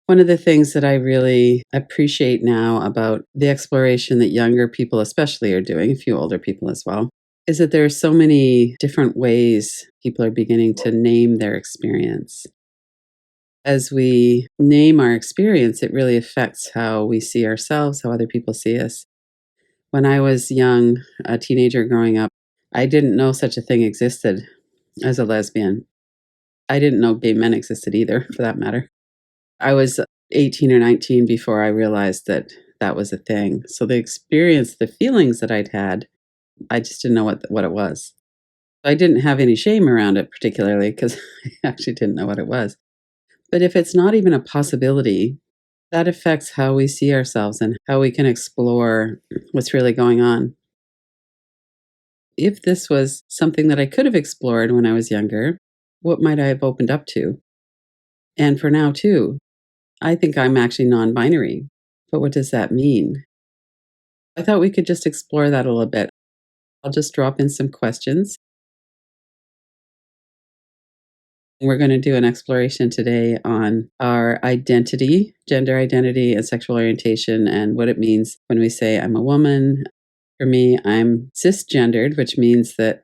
One of the things that I really appreciate now about the exploration that younger people, especially, are doing, a few older people as well, is that there are so many different ways people are beginning to name their experience. As we name our experience, it really affects how we see ourselves, how other people see us. When I was young, a teenager growing up, I didn't know such a thing existed as a lesbian. I didn't know gay men existed either, for that matter. I was 18 or 19 before I realized that that was a thing. So the experience, the feelings that I'd had, I just didn't know what it was. I didn't have any shame around it particularly because I actually didn't know what it was. But if it's not even a possibility, that affects how we see ourselves and how we can explore what's really going on. If this was something that I could have explored when I was younger, what might I have opened up to? And for now, too, I think I'm actually non binary. But what does that mean? I thought we could just explore that a little bit. I'll just drop in some questions. We're going to do an exploration today on our identity, gender identity, and sexual orientation, and what it means when we say I'm a woman. For me, I'm cisgendered, which means that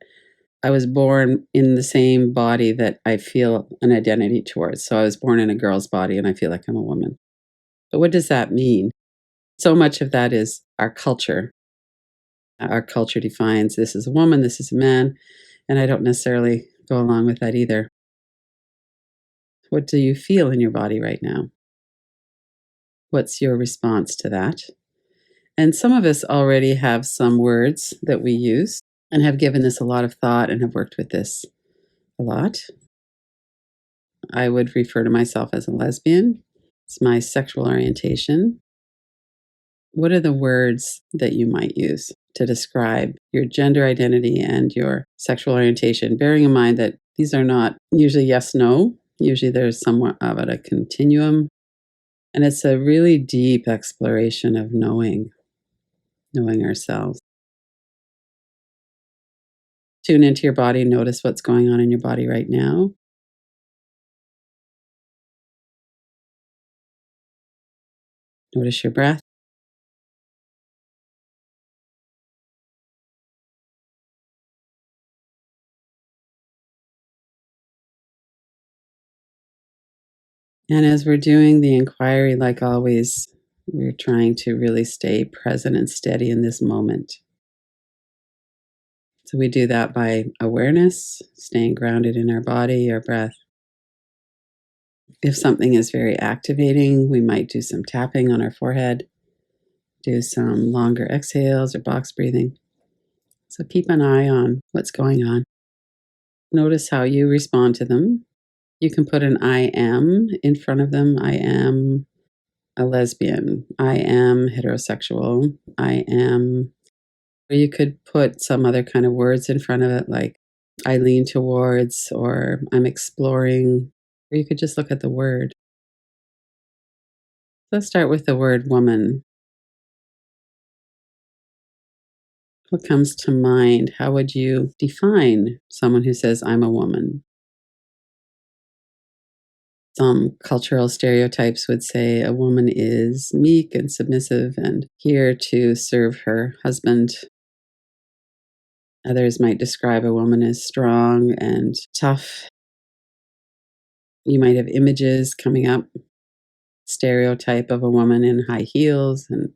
I was born in the same body that I feel an identity towards. So I was born in a girl's body and I feel like I'm a woman. But what does that mean? So much of that is our culture. Our culture defines this is a woman, this is a man, and I don't necessarily go along with that either. What do you feel in your body right now? What's your response to that? And some of us already have some words that we use and have given this a lot of thought and have worked with this a lot. I would refer to myself as a lesbian. It's my sexual orientation. What are the words that you might use to describe your gender identity and your sexual orientation? Bearing in mind that these are not usually yes, no. Usually there's somewhat of a continuum. And it's a really deep exploration of knowing ourselves. Tune into your body, notice what's going on in your body right now. Notice your breath. And as we're doing the inquiry, like always, we're trying to really stay present and steady in this moment. So we do that by awareness, staying grounded in our body, our breath. If something is very activating, we might do some tapping on our forehead, do some longer exhales or box breathing. So keep an eye on what's going on. Notice how you respond to them. You can put an I am in front of them. I am a lesbian. I am heterosexual. I am. Or you could put some other kind of words in front of it, like I lean towards, or I'm exploring, or you could just look at the word. Let's start with the word woman. What comes to mind? How would you define someone who says, I'm a woman? Some cultural stereotypes would say a woman is meek and submissive and here to serve her husband. Others might describe a woman as strong and tough. You might have images coming up, stereotype of a woman in high heels and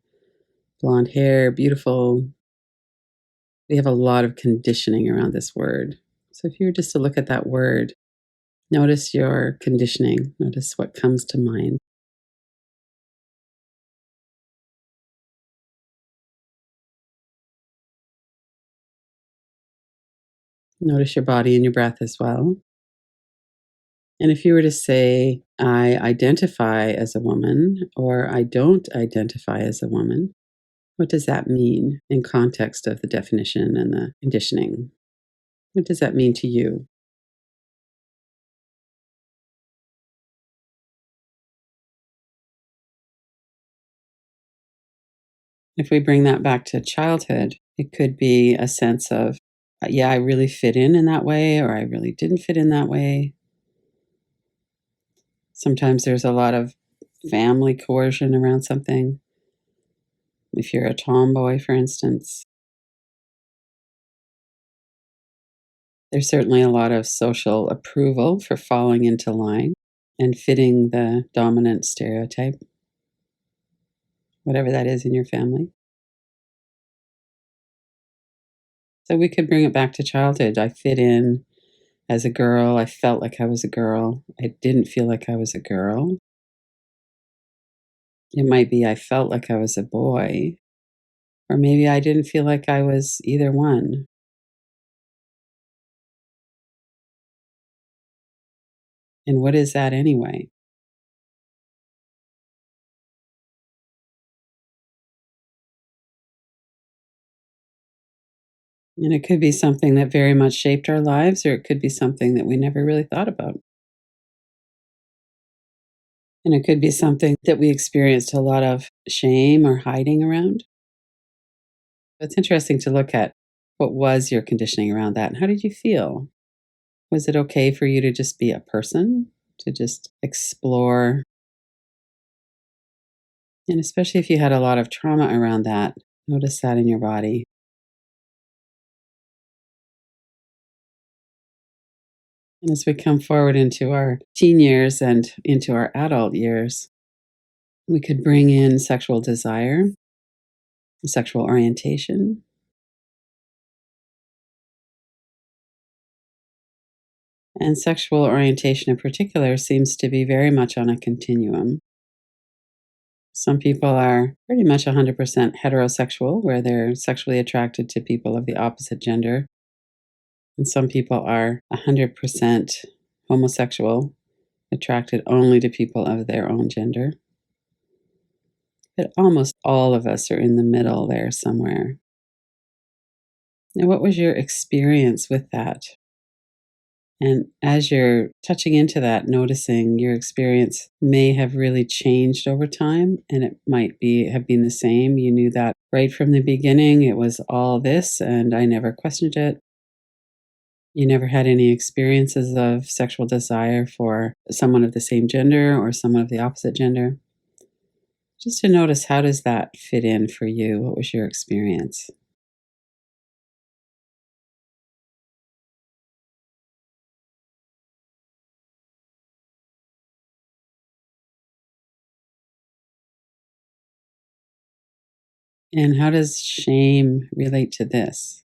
blonde hair, beautiful. We have a lot of conditioning around this word. So if you were just to look at that word, notice your conditioning, notice what comes to mind. Notice your body and your breath as well. And if you were to say, I identify as a woman, or I don't identify as a woman, what does that mean in context of the definition and the conditioning? What does that mean to you? If we bring that back to childhood, it could be a sense of, yeah, I really fit in that way, or I really didn't fit in that way. Sometimes there's a lot of family coercion around something. If you're a tomboy, for instance, there's certainly a lot of social approval for falling into line and fitting the dominant stereotype, whatever that is in your family. So we could bring it back to childhood. I fit in as a girl. I felt like I was a girl. I didn't feel like I was a girl. It might be I felt like I was a boy, or maybe I didn't feel like I was either one. And what is that anyway? And it could be something that very much shaped our lives, or it could be something that we never really thought about. And it could be something that we experienced a lot of shame or hiding around. It's interesting to look at what was your conditioning around that and how did you feel? Was it okay for you to just be a person, to just explore? And especially if you had a lot of trauma around that, notice that in your body. And as we come forward into our teen years and into our adult years, we could bring in sexual desire, sexual orientation. And sexual orientation in particular seems to be very much on a continuum. Some people are pretty much 100% heterosexual, where they're sexually attracted to people of the opposite gender. And some people are 100% homosexual, attracted only to people of their own gender. But almost all of us are in the middle there somewhere. And what was your experience with that? And as you're touching into that, noticing your experience may have really changed over time, and it might be have been the same. You knew that right from the beginning, it was all this, and I never questioned it. You never had any experiences of sexual desire for someone of the same gender or someone of the opposite gender. Just to notice, how does that fit in for you? What was your experience? And how does shame relate to this?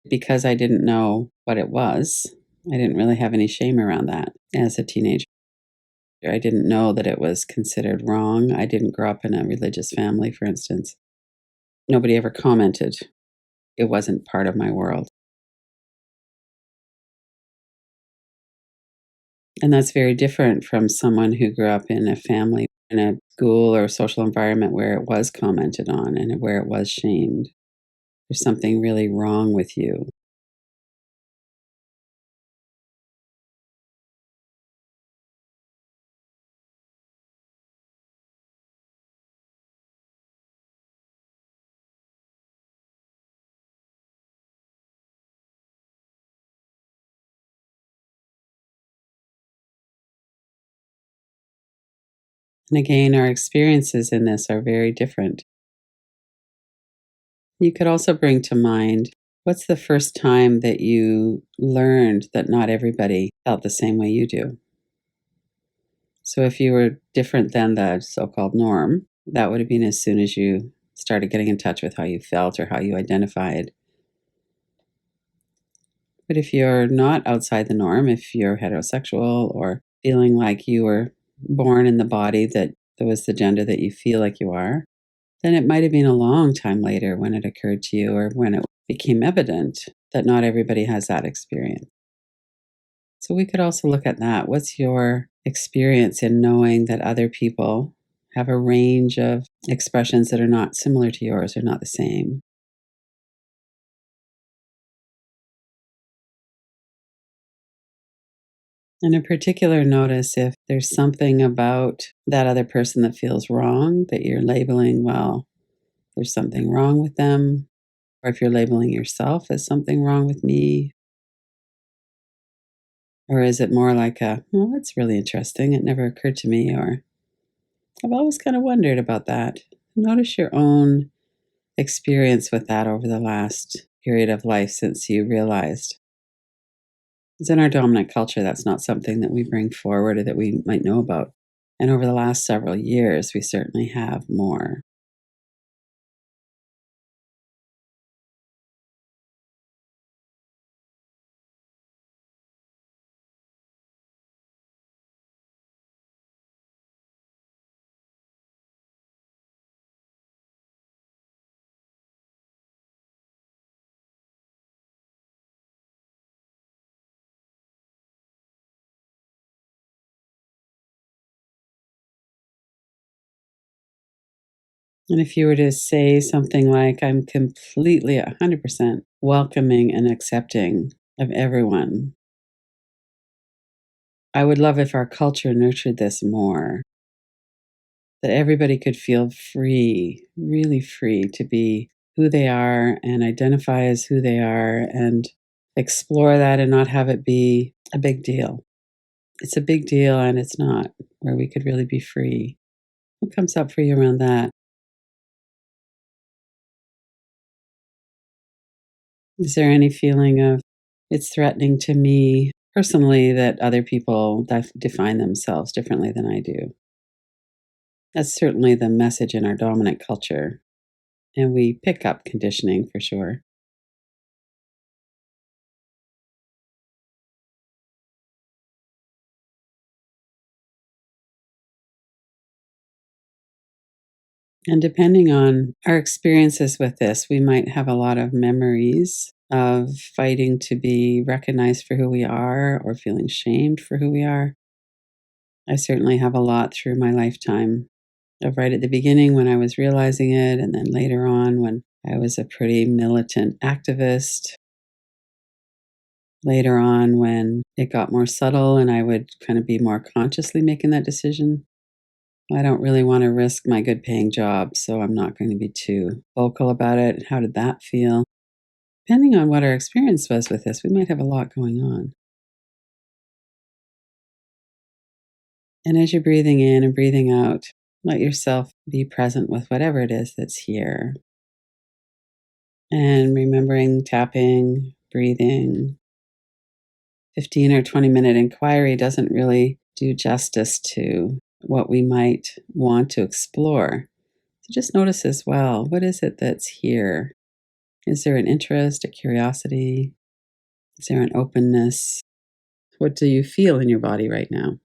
Because I didn't know what it was, I didn't really have any shame around that as a teenager. I didn't know that it was considered wrong. I didn't grow up in a religious family, for instance. Nobody ever commented. It wasn't part of my world. And that's very different from someone who grew up in a family, in a school or social environment where it was commented on and where it was shamed. There's something really wrong with you. And again, our experiences in this are very different. You could also bring to mind, what's the first time that you learned that not everybody felt the same way you do? So if you were different than the so-called norm, that would have been as soon as you started getting in touch with how you felt or how you identified. But if you're not outside the norm, if you're heterosexual or feeling like you were born in the body that was the gender that you feel like you are, then it might have been a long time later when it occurred to you or when it became evident that not everybody has that experience. So we could also look at that. What's your experience in knowing that other people have a range of expressions that are not similar to yours or not the same? And in particular, notice if there's something about that other person that feels wrong that you're labeling, well, there's something wrong with them. Or if you're labeling yourself as something wrong with me. Or is it more like a, well, that's really interesting. It never occurred to me. Or I've always kind of wondered about that. Notice your own experience with that over the last period of life since you realized. Because in our dominant culture, that's not something that we bring forward or that we might know about. And over the last several years, we certainly have more. And if you were to say something like, I'm completely 100% welcoming and accepting of everyone, I would love if our culture nurtured this more, that everybody could feel free, really free to be who they are and identify as who they are and explore that and not have it be a big deal. It's a big deal and it's not, where we could really be free. What comes up for you around that? Is there any feeling of it's threatening to me personally that other people define themselves differently than I do? That's certainly the message in our dominant culture, and we pick up conditioning for sure. And depending on our experiences with this, we might have a lot of memories of fighting to be recognized for who we are or feeling shamed for who we are. I certainly have a lot through my lifetime of right at the beginning when I was realizing it, and then later on when I was a pretty militant activist. Later on, when it got more subtle and I would kind of be more consciously making that decision. I don't really want to risk my good paying job, so I'm not going to be too vocal about it. How did that feel? Depending on what our experience was with this, we might have a lot going on. And as you're breathing in and breathing out, let yourself be present with whatever it is that's here. And remembering tapping, breathing, 15 or 20-minute inquiry doesn't really do justice to what we might want to explore. So just notice as well, what is it that's here? Is there an interest, a curiosity? Is there an openness? What do you feel in your body right now?